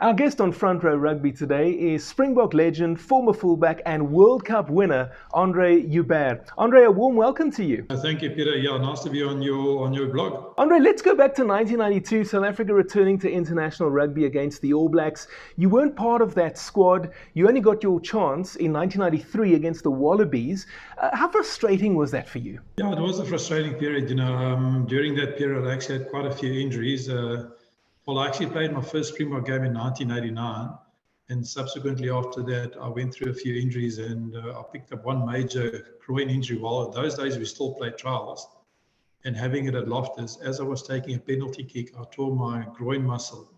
Our guest on Front Row Rugby today is Springbok legend, former fullback and World Cup winner, Andre Joubert. Andre, a warm welcome to you. Thank you, Peter. Yeah, nice to be on your blog. Andre, let's go back to 1992, South Africa returning to international rugby against the All Blacks. You weren't part of that squad. You only got your chance in 1993 against the Wallabies. How frustrating was that for you? Yeah, it was a frustrating period. During that period, I actually had quite a few injuries. I actually played my first Springbok game in 1989, and subsequently after that, I went through a few injuries, and I picked up one major groin injury. While in those days we still played trials, and having it at Loftus, as I was taking a penalty kick, I tore my groin muscle.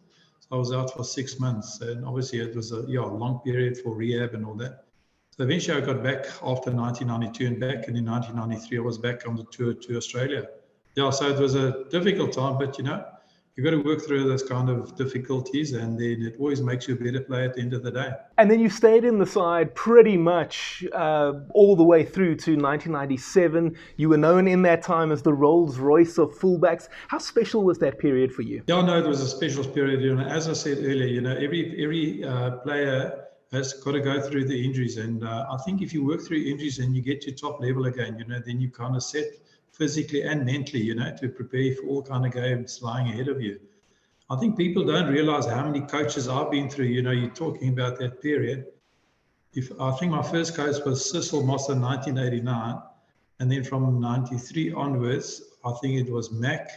So I was out for 6 months, and obviously it was a long period for rehab and all that. So eventually I got back after 1992 and back, and in 1993 I was back on the tour to Australia. Yeah, so it was a difficult time, but you've got to work through those kind of difficulties, and then it always makes you a better player at the end of the day. And then you stayed in the side pretty much all the way through to 1997. You were known in that time as the Rolls Royce of fullbacks. How special was that period for you? Yeah, no, it was a special period. As I said earlier, every player has got to go through the injuries, and I think if you work through injuries and you get to top level again, then you kind of set physically and mentally, to prepare for all kind of games lying ahead of you. I think people don't realize how many coaches I've been through. You're talking about that period. I think my first coach was Cecil Moss in 1989, and then from 93 onwards, I think it was Mac,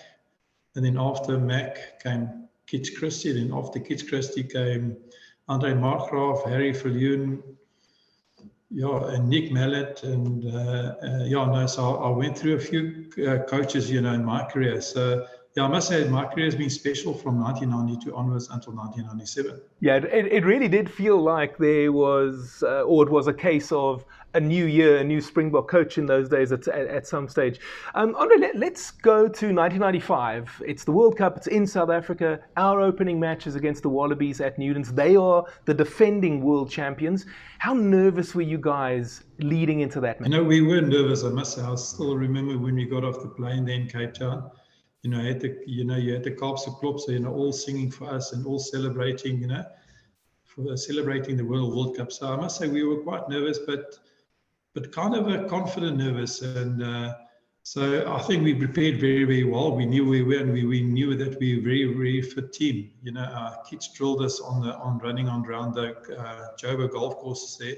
and then after Mac came Kitch Christie, and then after Kitch Christie came Andre Markgraaf, Harry Viljoen, and Nick Mallet, and so I went through a few coaches, in my career. So I must say my career has been special from 1992 onwards until 1997. Yeah, it really did feel like there was, or it was a case of a new year, a new Springbok coach in those days at some stage. Andre, let's go to 1995. It's the World Cup. It's in South Africa. Our opening match is against the Wallabies at Newlands. They are the defending world champions. How nervous were you guys leading into that match? We were nervous, I must say. I still remember when we got off the plane there in Cape Town. You had the Kaapse Klopse, all singing for us and all celebrating, for celebrating the World Cup. So I must say we were quite nervous, but kind of a confident nervous. And so I think we prepared very, very well. We knew we were, and we knew that we were a very, very fit team. Our kids drilled us on running around the Joburg golf courses there.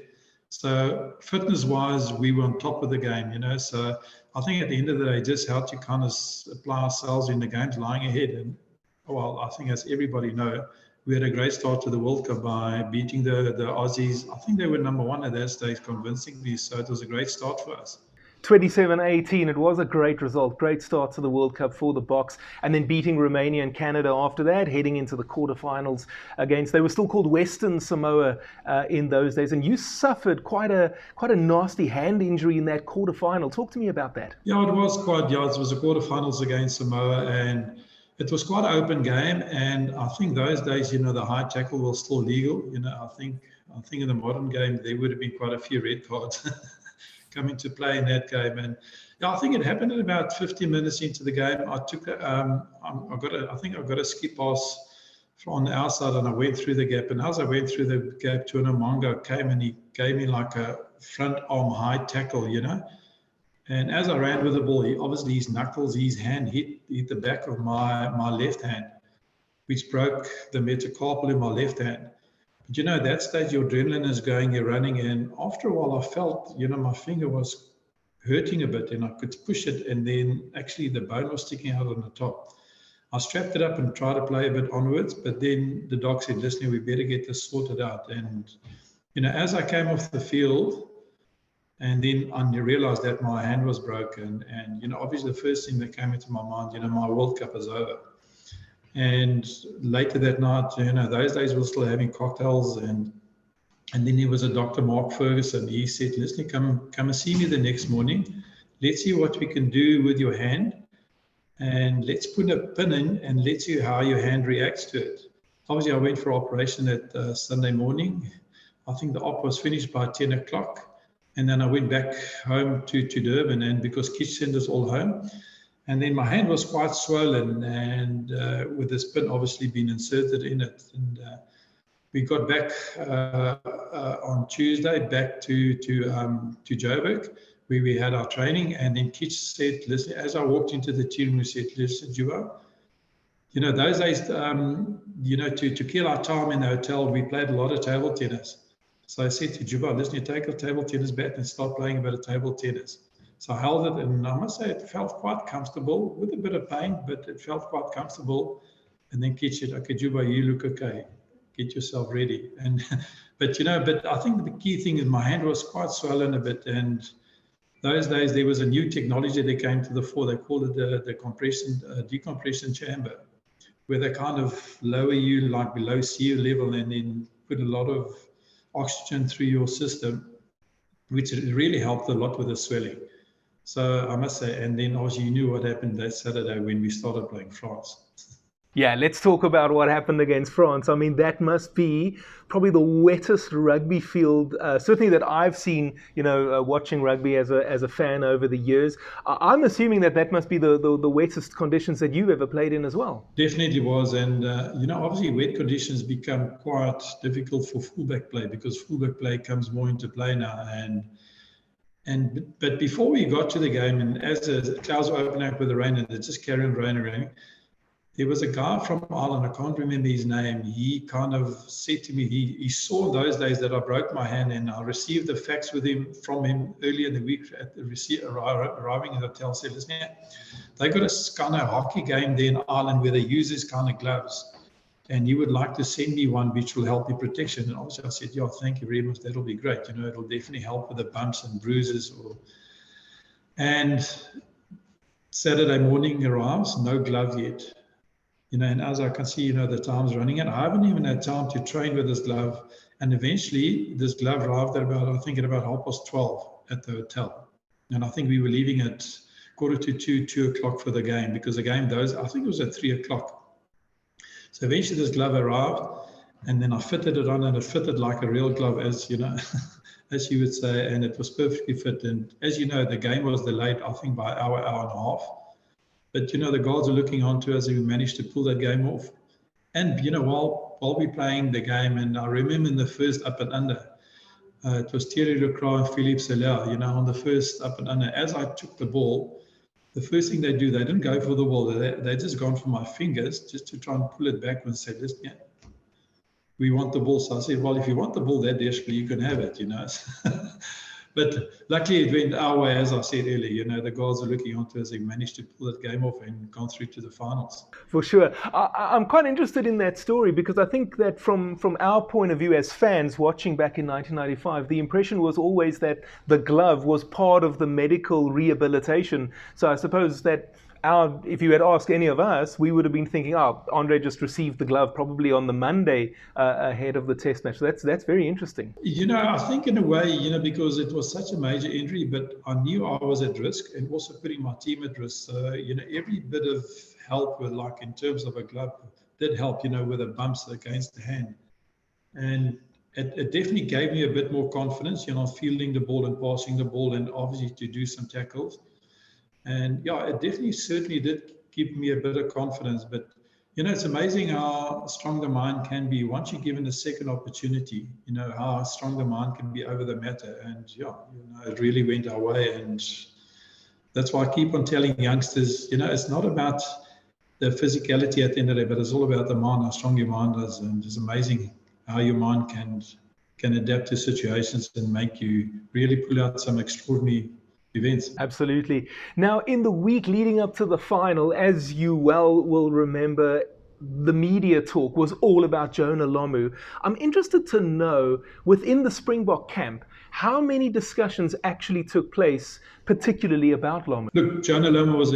So fitness-wise, we were on top of the game, So I think at the end of the day, just how to kind of apply ourselves in the games lying ahead. And, I think as everybody know, we had a great start to the World Cup by beating the Aussies. I think they were number one at that stage convincingly, so it was a great start for us. 27-18, it was a great result, great start to the World Cup for the Boks, and then beating Romania and Canada after that, heading into the quarterfinals against, they were still called Western Samoa in those days, and you suffered quite a nasty hand injury in that quarterfinal. Talk to me about that. Yeah, it was it was a quarterfinals against Samoa, and it was quite an open game, and I think those days, the high tackle was still legal. I think in the modern game, there would have been quite a few red cards coming to play in that game. And I think it happened at about 15 minutes into the game. I took I got a skip pass on the outside, and I went through the gap. And as I went through the gap, Jonah Lomu came and he gave me like a front arm high tackle, And as I ran with the ball, obviously his hand hit the back of my left hand, which broke the metacarpal in my left hand. But at that stage, your adrenaline is going, you're running, and after a while I felt, my finger was hurting a bit, and I could push it, and then actually the bone was sticking out on the top. I strapped it up and tried to play a bit onwards, but then the doc said, listen, we better get this sorted out. And, as I came off the field, and then I realized that my hand was broken, and, obviously the first thing that came into my mind, my World Cup is over. And later that night, those days we were still having cocktails, and then there was a Dr. Mark Ferguson. He said, listen, come and see me the next morning. Let's see what we can do with your hand, and let's put a pin in and let's see how your hand reacts to it. Obviously, I went for operation that Sunday morning. I think the op was finished by 10 o'clock. And then I went back home to Durban, and because Kitch sent us all home. And then my hand was quite swollen, and with this pin obviously been inserted in it. And we got back on Tuesday back to Joburg, where we had our training, and then Kitch said, listen, as I walked into the team, we said, listen, Juba, those days, to kill our time in the hotel, we played a lot of table tennis. So I said to Juba, listen, you take a table tennis bat and start playing a bit of table tennis. So I held it, and I must say it felt quite comfortable, with a bit of pain, but it felt quite comfortable. And then Kitch said, okay, Juba, you look okay. Get yourself ready. And but I think the key thing is my hand was quite swollen a bit, and those days there was a new technology that came to the fore. They called it the decompression chamber, where they kind of lower you like below sea level and then put a lot of oxygen through your system, which really helped a lot with the swelling. So I must say, and then obviously you knew what happened that Saturday when we started playing France. Yeah, let's talk about what happened against France. I mean, that must be probably the wettest rugby field, certainly that I've seen, watching rugby as a fan over the years. I'm assuming that must be the wettest conditions that you've ever played in as well. Definitely was. And, obviously wet conditions become quite difficult for fullback play, because fullback play comes more into play now. But before we got to the game, and as the clouds were opening up with the rain, and it just carried on raining, there was a guy from Ireland, I can't remember his name. He kind of said to me, he saw those days that I broke my hand, and I received the facts from him earlier in the week at the arriving at the hotel. Said, listen, they got a kind of hockey game there in Ireland where they use this kind of gloves, and you would like to send me one which will help your protection. And obviously I said, yeah, thank you very much. That'll be great. It'll definitely help with the bumps and bruises. And Saturday morning arrives, no glove yet. And as I can see, the time's running, and I haven't even had time to train with this glove. And eventually, this glove arrived at about 12:30 at the hotel. And I think we were leaving at 1:45, 2 o'clock for the game, because the game, I think it was at 3 o'clock. So eventually this glove arrived, and then I fitted it on, and it fitted like a real glove, as as you would say, and it was perfectly fit. And as you know, the game was delayed, I think, by an hour and a half. But, the guards are looking on to us, and we managed to pull that game off. And, while we're playing the game, and I remember in the first up and under, it was Thierry Lecroix and Philippe Seller, on the first up and under. As I took the ball, the first thing they do, they didn't go for the ball. They just gone for my fingers just to try and pull it back and say, listen, we want the ball. So I said, well, if you want the ball that desperately, you can have it, But luckily it went our way, as I said earlier. The guards are looking onto us. They managed to pull that game off and gone through to the finals. For sure. I'm quite interested in that story, because I think that from our point of view as fans watching back in 1995, the impression was always that the glove was part of the medical rehabilitation. So I suppose that if you had asked any of us, we would have been thinking, Andre just received the glove probably on the Monday ahead of the test match. So that's very interesting. I think in a way, because it was such a major injury, but I knew I was at risk, and also putting my team at risk. So, every bit of help with, like, in terms of a glove did help, with the bumps against the hand. And it definitely gave me a bit more confidence, fielding the ball and passing the ball, and obviously to do some tackles. And it definitely certainly did give me a bit of confidence. But, it's amazing how strong the mind can be once you're given a second opportunity, how strong the mind can be over the matter. And, it really went our way. And that's why I keep on telling youngsters, it's not about the physicality at the end of the day, but it's all about the mind, how strong your mind is. And it's amazing how your mind can adapt to situations and make you really pull out some extraordinary events. Absolutely. Now, in the week leading up to the final, as you well will remember, the media talk was all about Jonah Lomu. I'm interested to know, within the Springbok camp, how many discussions actually took place, particularly about Lomu? Look, Jonah Lomu was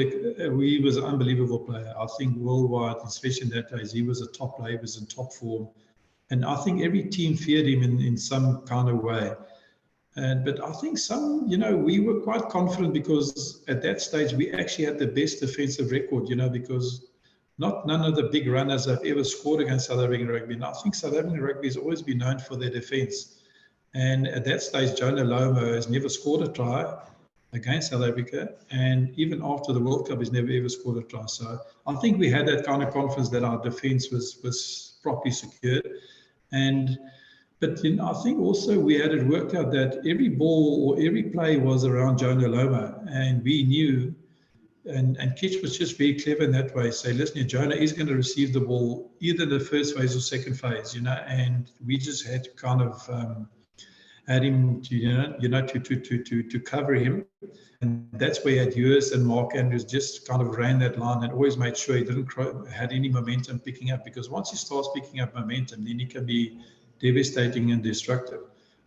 an unbelievable player. I think worldwide, especially in that days, he was a top player, he was in top form. And I think every team feared him in some kind of way. But I think we were quite confident, because at that stage we actually had the best defensive record, because none of the big runners have ever scored against South African rugby. And I think South African rugby has always been known for their defence. And at that stage, Jonah Lomu has never scored a try against South Africa. And even after the World Cup, he's never ever scored a try. So I think we had that kind of confidence that our defence was properly secured. And but I think also we had it worked out that every ball or every play was around Jonah Lomu, and we knew. And Kitch was just very clever in that way. Say, listen, Jonah is going to receive the ball either the first phase or second phase, and we just had to kind of had him to to cover him, and that's where he had Hughes and Mark Andrews just kind of ran that line and always made sure he didn't had any momentum picking up, because once he starts picking up momentum, then he can be devastating and destructive.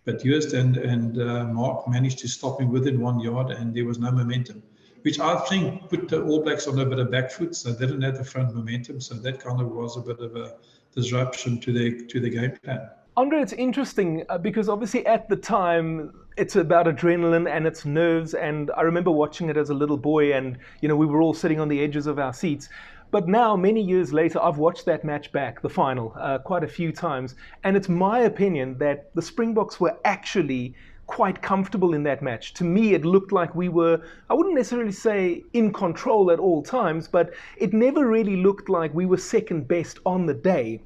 But Hughes and Mark managed to stop him within 1 yard, and there was no momentum, which I think put the All Blacks on a bit of back foot, so they didn't have the front momentum. So that kind of was a bit of a disruption to the game plan. Andre, it's interesting because obviously at the time it's about adrenaline and it's nerves, and I remember watching it as a little boy, and we were all sitting on the edges of our seats. But now, many years later, I've watched that match back, the final, quite a few times, and it's my opinion that the Springboks were actually quite comfortable in that match. To me, it looked like we were, I wouldn't necessarily say in control at all times, but it never really looked like we were second best on the day.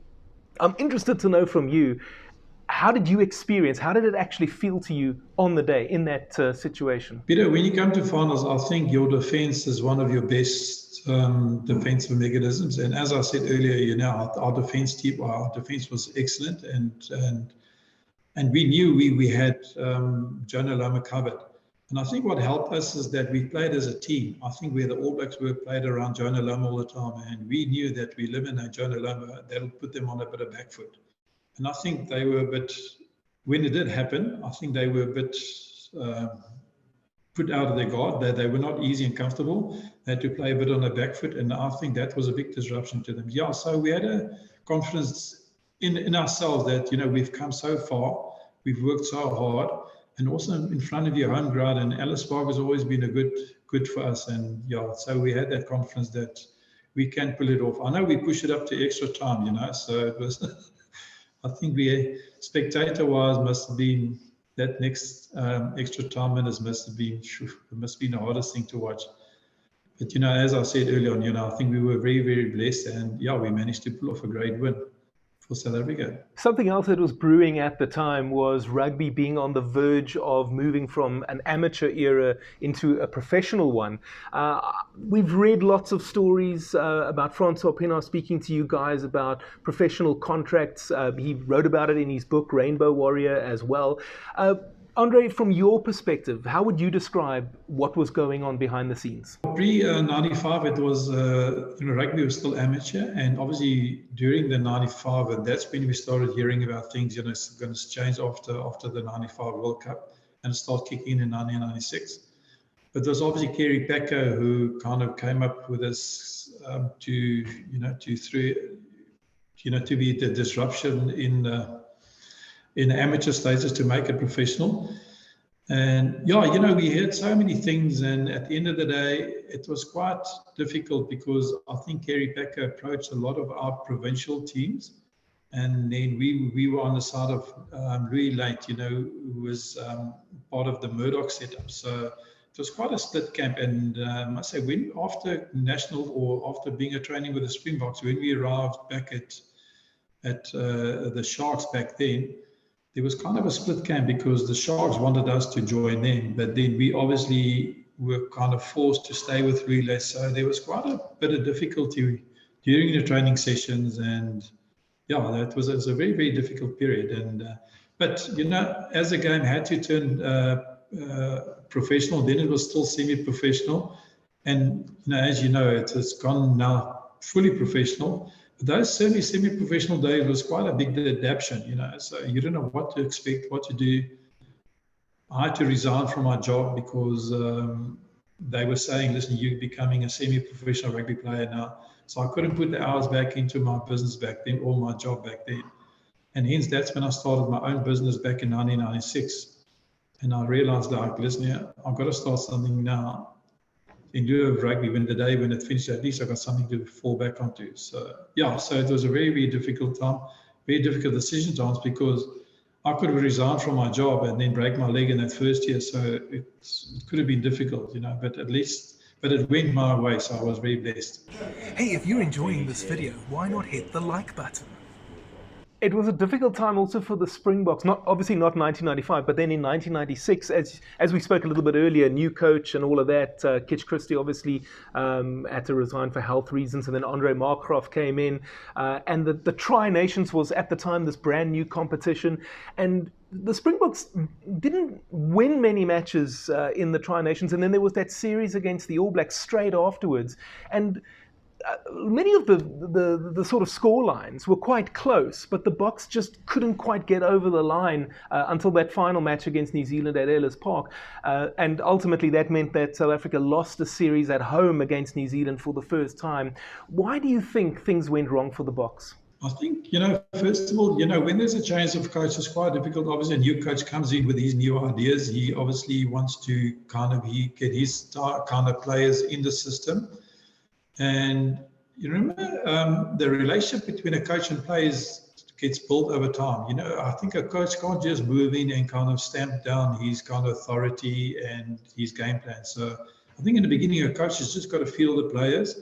I'm interested to know from you, how did you experience, how did it actually feel to you on the day in that situation? Peter, when you come to finals, I think your defense is one of your best defensive mechanisms. And as I said earlier, our defense was excellent, and we knew we had Jonah Lomu covered. And I think what helped us is that we played as a team. I think where the All Blacks were played around Jonah Lomu all the time, and we knew that we eliminate Jonah Lomu, that'll put them on a bit of back foot. And I think they were a bit, when it did happen, I think they were a bit put out of their guard, that they were not easy and comfortable. They had to play a bit on the back foot, and I think that was a big disruption to them. Yeah, so we had a confidence in ourselves that, we've come so far, we've worked so hard, and also in front of your home ground, and Ellis Park has always been a good for us. And yeah, so we had that confidence that we can pull it off. I know we pushed it up to extra time, so it was, I think we, spectator-wise, must have been, that next extra time minutes must have been the hardest thing to watch. But, as I said earlier on, I think we were very, very blessed, and yeah, we managed to pull off a great win for South Africa. Something else that was brewing at the time was rugby being on the verge of moving from an amateur era into a professional one. We've read lots of stories about Francois Pienaar speaking to you guys about professional contracts. He wrote about it in his book, Rainbow Warrior, as well. Andre, from your perspective, how would you describe what was going on behind the scenes? Pre-95, it was, rugby was still amateur. And obviously during the 95, and that's when we started hearing about things, it's going to change after the 95 World Cup and start kicking in 1996. But there's obviously Kerry Packer who kind of came up with this to be the disruption in amateur stages to make it professional. And yeah, we heard so many things, and at the end of the day, it was quite difficult because I think Kerry Packer approached a lot of our provincial teams, and then we were on the side of Louis Late, who was part of the Murdoch setup. So it was quite a split camp. And I must say, after national or after being a training with the Springboks, when we arrived back at the Sharks back then, there was kind of a split camp because the Sharks wanted us to join them, but then we obviously were kind of forced to stay with relays. So there was quite a bit of difficulty during the training sessions, and yeah, it was a very, very difficult period. And but as the game had to turn professional, then it was still semi-professional, and as you know, it's gone now fully professional. Those semi-professional days was quite a big adaptation, so you don't know what to expect, what to do. I had to resign from my job because they were saying, listen, you're becoming a semi-professional rugby player now. So I couldn't put the hours back into my business back then, or my job back then. And hence, that's when I started my own business back in 1996. And I realized, listen, I've got to start something now. In lieu of rugby, when it finished, at least I got something to fall back onto. So yeah, so it was a very, very difficult time, very difficult decision times, because I could have resigned from my job and then break my leg in that first year. So it could have been difficult, but it went my way, so I was very blessed. Hey, if you're enjoying this video, why not hit the like button? It was a difficult time also for the Springboks. Not obviously not 1995, but then in 1996, as we spoke a little bit earlier, new coach and all of that. Kitch Christie obviously had to resign for health reasons, and then Andre Markgraaff came in, and the Tri Nations was at the time this brand new competition, and the Springboks didn't win many matches in the Tri Nations, and then there was that series against the All Blacks straight afterwards, and many of the sort of score lines were quite close, but the Boks just couldn't quite get over the line until that final match against New Zealand at Ellis Park. And ultimately that meant that South Africa lost a series at home against New Zealand for the first time. Why do you think things went wrong for the Boks? I think, first of all, when there's a change of coach, it's quite difficult. Obviously, a new coach comes in with his new ideas. He obviously wants to get his kind of players in the system. And you remember the relationship between a coach and players gets built over time. I think a coach can't just move in and kind of stamp down his kind of authority and his game plan. So I think in the beginning, a coach has just got to feel the players.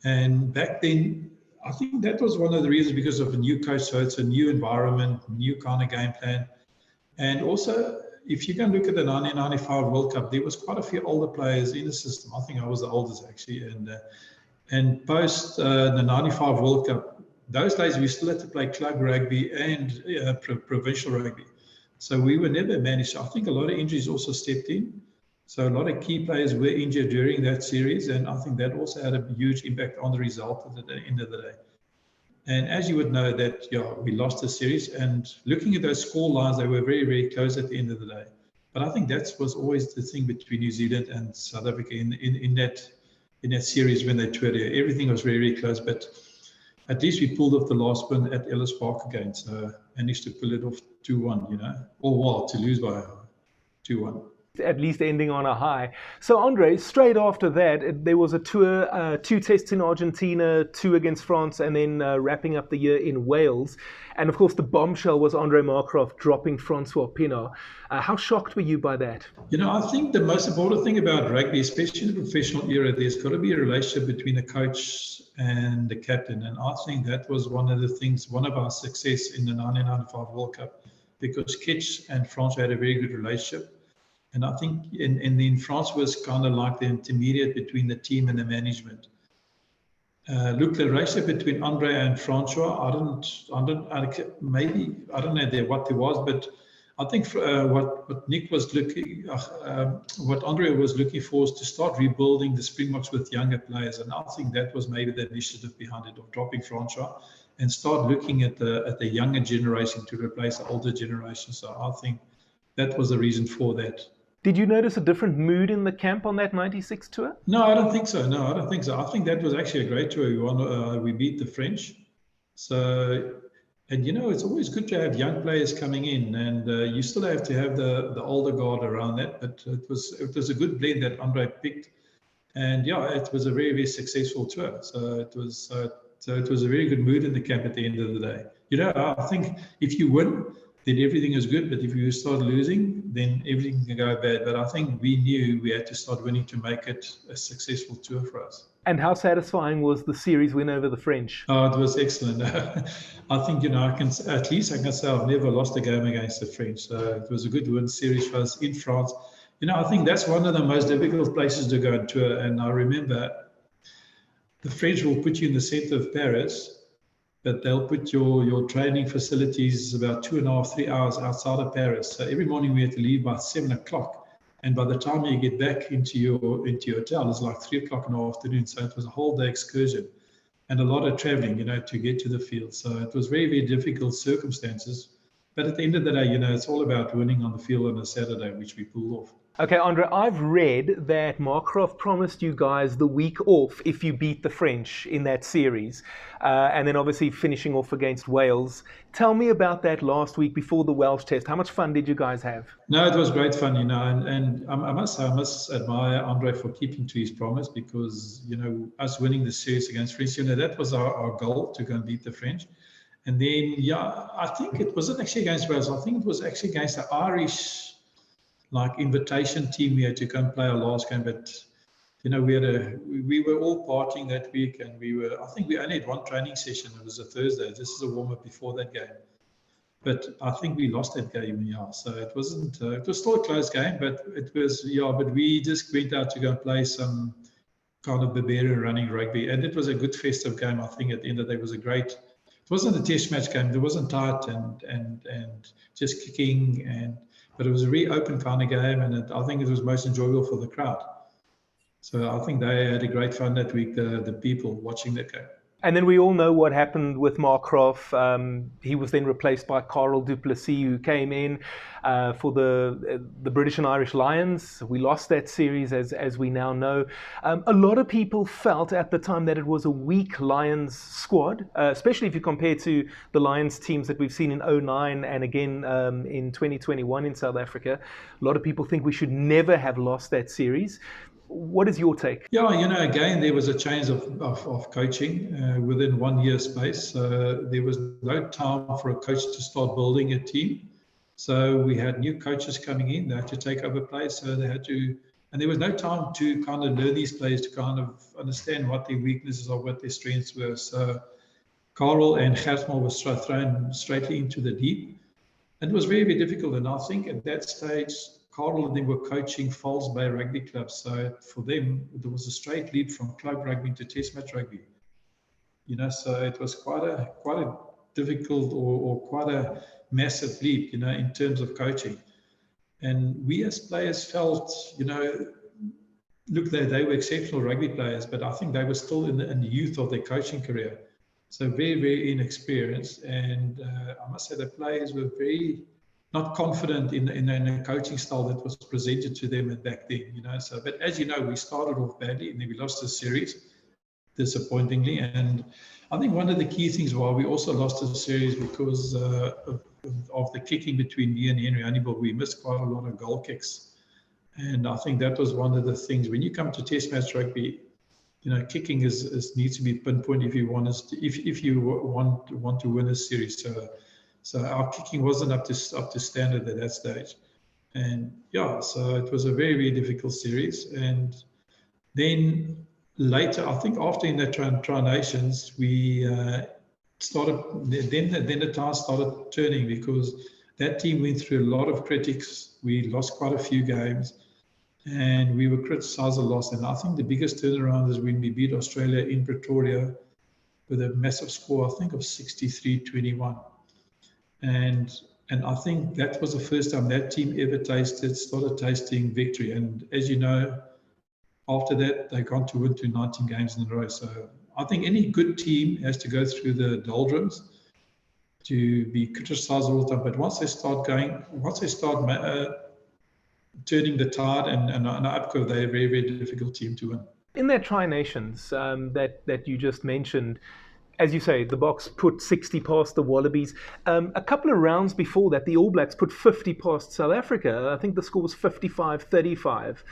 And back then, I think that was one of the reasons, because of a new coach. So it's a new environment, new kind of game plan. And also, if you can look at the 1995 World Cup, there was quite a few older players in the system. I think I was the oldest actually. And post the 95 World Cup, those days we still had to play club rugby and provincial rugby. So we were never managed. I think a lot of injuries also stepped in. So a lot of key players were injured during that series. And I think that also had a huge impact on the result at the end of the day. And as you would know that, we lost the series. And looking at those score lines, they were very, very close at the end of the day. But I think that was always the thing between New Zealand and South Africa in that series when they toured here. Everything was very, very close, but at least we pulled off the last win at Ellis Park again. So managed to pull it off 2-1, to lose by 2-1. At least ending on a high. So Andre, straight after that, there was a tour, 2 tests in Argentina, 2 against France, and then wrapping up the year in Wales. And of course, the bombshell was Andre Markgraaff dropping Francois Pienaar. How shocked were you by that? I think the most important thing about rugby, especially in the professional era, there's got to be a relationship between the coach and the captain. And I think that was one of our success in the 1995 World Cup, because Kitch and Francois had a very good relationship. And I think in France was kind of like the intermediate between the team and the management. Look, the relationship between Andre and Francois, I don't know what there was, but I think what Nick was what Andre was looking for was to start rebuilding the Springboks with younger players. And I think that was maybe the initiative behind it, of dropping Francois and start looking at the younger generation to replace the older generation. So I think that was the reason for that. Did you notice a different mood in the camp on that 96 tour? No, I don't think so. I think that was actually a great tour. We beat the French. So, and it's always good to have young players coming in, and you still have to have the older guard around that. But it was a good blend that Andre picked, and it was a very, very successful tour. So it was a very good mood in the camp at the end of the day. I think if you win, then everything is good. But if you start losing, then everything can go bad. But I think we knew we had to start winning to make it a successful tour for us. And how satisfying was the series win over the French? Oh, it was excellent. I think, I can say I've never lost a game against the French. So it was a good win series for us in France. I think that's one of the most difficult places to go on tour. And I remember the French will put you in the center of Paris, but they'll put your training facilities about 2.5, 3 hours outside of Paris. So every morning we had to leave by 7 o'clock. And by the time you get back into your hotel, it's like 3 o'clock in the afternoon. So it was a whole day excursion and a lot of traveling, to get to the field. So it was very, very difficult circumstances. But at the end of the day, it's all about winning on the field on a Saturday, which we pulled off. Okay, Andre, I've read that Markgraaff promised you guys the week off if you beat the French in that series, and then obviously finishing off against Wales. Tell me about that last week before the Welsh test. How much fun did you guys have? No, it was great fun, and I must admire Andre for keeping to his promise, because, us winning the series against France, that was our goal, to go and beat the French. And then, I think it wasn't actually against Wales. I think it was actually against the Irish invitation team we had to come play our last game. But we were all partying that week, and I think we only had one training session. It was a Thursday. This is a warm-up before that game. But I think we lost that game, yeah. So it wasn't. It was still a close game, but it was, yeah. But we just went out to go and play some kind of barbarian running rugby, and it was a good festive game. I think at the end of the day, it was a great. It wasn't a test match game. It wasn't tight and just kicking, but it was a really open kind of game, and I think it was most enjoyable for the crowd. So I think they had a great fun that week. The people watching that game. And then we all know what happened with Mark Croft. He was then replaced by Carl du Plessis, who came in for the British and Irish Lions. We lost that series, as we now know. A lot of people felt at the time that it was a weak Lions squad, especially if you compare to the Lions teams that we've seen in 2009 and again in 2021 in South Africa. A lot of people think we should never have lost that series. What is your take? Yeah, again, there was a change of coaching within 1 year space. There was no time for a coach to start building a team. So we had new coaches coming in. They had to take over players. So they had to, and there was no time to kind of learn these players, to kind of understand what their weaknesses are, what their strengths were. So Carl and Gersmal were thrown straightly into the deep. And it was very, very difficult. And I think at that stage, Carl and them were coaching Falls Bay Rugby Club. So for them, there was a straight leap from club rugby to test match rugby. So it was quite a difficult or quite a massive leap, in terms of coaching. And we as players felt, look, they were exceptional rugby players, but I think they were still in the youth of their coaching career. So very, very inexperienced. And I must say the players were very not confident in a coaching style that was presented to them back then, So, but as you know, we started off badly and then we lost the series, disappointingly. And I think one of the key things why we also lost the series because of the kicking between me and Henry Honeyball, we missed quite a lot of goal kicks. And I think that was one of the things when you come to test match rugby, kicking needs to be pinpoint if you want us to, if you want to win a series. So our kicking wasn't up to standard at that stage. And yeah, so it was a very, very difficult series. And then later, I think after in the Tri Nations, we started, then the tide started turning because that team went through a lot of critics. We lost quite a few games and we were criticised a lot. And I think the biggest turnaround is when we beat Australia in Pretoria with a massive score, I think of 63-21. And I think that was the first time that team ever started tasting victory. And as you know, after that, they got to win 19 games in a row. So I think any good team has to go through the doldrums to be criticised all the time. But once they start turning the tide and up curve, they're a very, very difficult team to win. In that Tri Nations that you just mentioned, as you say, the Boks put 60 past the Wallabies. A couple of rounds before that, the All Blacks put 50 past South Africa. I think the score was 55-35.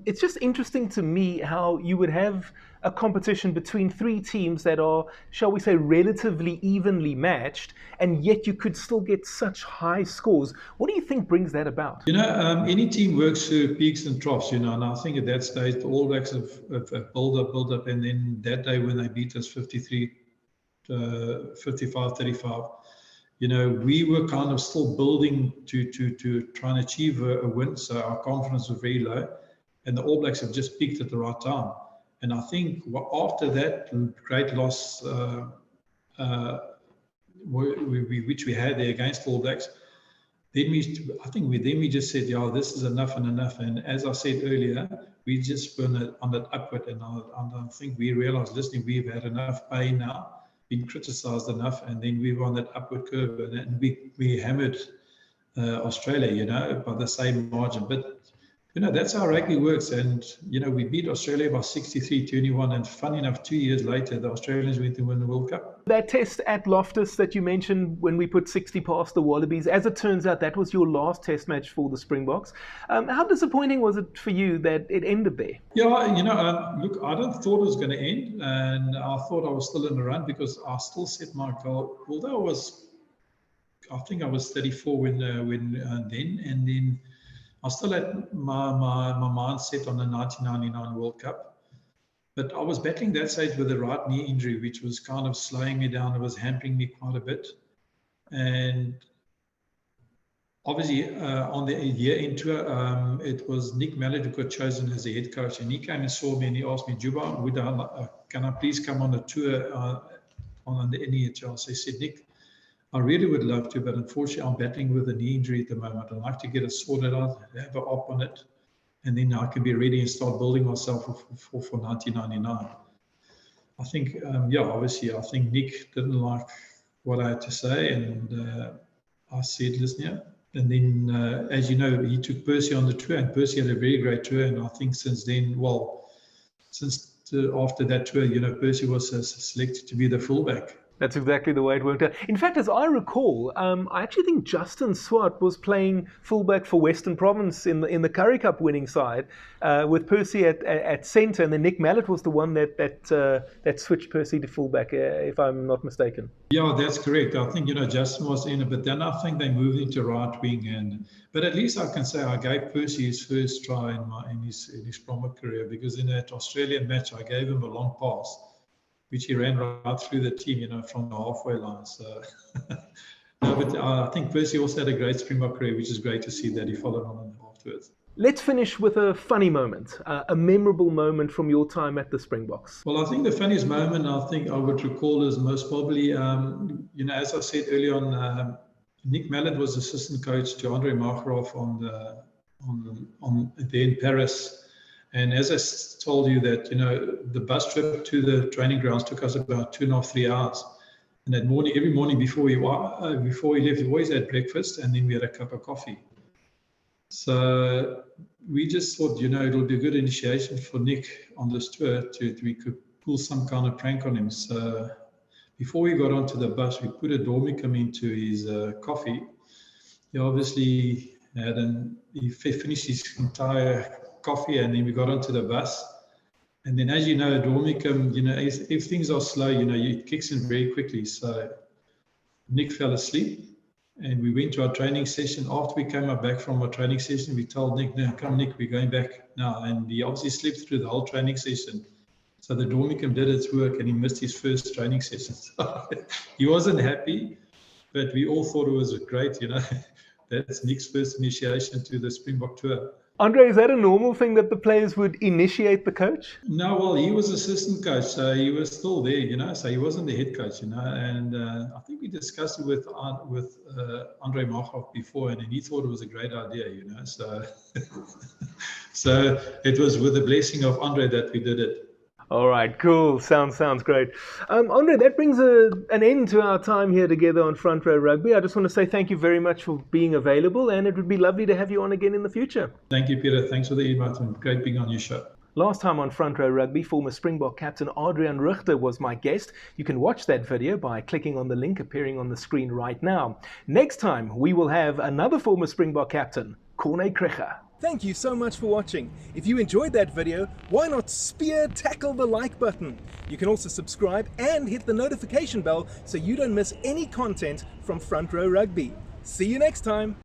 It's just interesting to me how you would have a competition between three teams that are, shall we say, relatively evenly matched, and yet you could still get such high scores. What do you think brings that about? Any team works through peaks and troughs, and I think at that stage, the All Blacks have built up, and then that day when they beat us 55-35, we were kind of still building to try and achieve a win, so our confidence was very low, and the All Blacks have just peaked at the right time. And I think after that great loss, which we had there against the All Blacks, then we just said, yeah, this is enough and enough. And as I said earlier, we just went on that upward, and I think we realized, listening, we've had enough pain now, been criticised enough, and then we were on that upward curve, and we hammered Australia, by the same margin. But that's how rugby works, and we beat Australia by 63-21, and funny enough, 2 years later, the Australians went to win the World Cup. That test at Loftus that you mentioned when we put 60 past the Wallabies, as it turns out, that was your last test match for the Springboks. How disappointing was it for you that it ended there? Yeah, look, I don't thought it was going to end, and I thought I was still in the run because I still set my goal. Although I think I was 34 when then, and then I still had my mind set on the 1999 World Cup. But I was battling that stage with a right knee injury, which was kind of slowing me down. It was hampering me quite a bit. And obviously, on the year-end tour, it was Nick Mallett who got chosen as the head coach. And he came and saw me and he asked me, Joubert, can I please come on a tour on the NEHL? So he said, Nick, I really would love to, but unfortunately, I'm battling with a knee injury at the moment. I'd like to get it sorted out, have an op on it, and then I can be ready and start building myself for 1999. I think, obviously, I think Nick didn't like what I had to say, and I said, listen, yeah. And then, as you know, he took Percy on the tour, and Percy had a very great tour. And I think since then, after that tour, Percy was selected to be the fullback. That's exactly the way it worked out. In fact, as I recall, I actually think Justin Swart was playing fullback for Western Province in the Currie Cup winning side, with Percy at centre, and then Nick Mallet was the one that switched Percy to fullback, if I'm not mistaken. Yeah, that's correct. I think Justin was in it, but then I think they moved into right wing, but at least I can say I gave Percy his first try in his Springbok career, because in that Australian match I gave him a long pass, which he ran right through the team, from the halfway line. So, no, but I think Percy also had a great Springbok career, which is great to see that he followed on afterwards. Let's finish with a funny moment, a memorable moment from your time at the Springboks. Well, I think the funniest moment I think I would recall is most probably, as I said earlier on, Nick Mallet was assistant coach to Andre Joubert on there in Paris. And as I told you that, the bus trip to the training grounds took us about 2.5, 3 hours. And that morning, every morning before we left, we always had breakfast, and then we had a cup of coffee. So we just thought, it'll be a good initiation for Nick on this tour we could pull some kind of prank on him. So before we got onto the bus, we put a dormicum into his coffee. He obviously he finished his entire coffee, and then we got onto the bus. And then, as you know, dormicum, if things are slow, it kicks in very quickly. So Nick fell asleep, and we went to our training session. After we came back from our training session, we told Nick, "Now, come, Nick, we're going back now." And he obviously slept through the whole training session. So the dormicum did its work, and he missed his first training session. So he wasn't happy, but we all thought it was great, That's Nick's first initiation to the Springbok tour. Andre, is that a normal thing that the players would initiate the coach? No, well, he was assistant coach, so he was still there, so he wasn't the head coach, and I think we discussed it with Andre Joubert before, and he thought it was a great idea, so so it was with the blessing of Andre that we did it. All right, cool. Sounds great. Andre, that brings an end to our time here together on Front Row Rugby. I just want to say thank you very much for being available, and it would be lovely to have you on again in the future. Thank you, Peter. Thanks for the invite, and great being on your show. Last time on Front Row Rugby, former Springbok captain Adrian Richter was my guest. You can watch that video by clicking on the link appearing on the screen right now. Next time, we will have another former Springbok captain, Corné Krige. Thank you so much for watching. If you enjoyed that video, why not tackle the like button? You can also subscribe and hit the notification bell so you don't miss any content from Front Row Rugby. See you next time.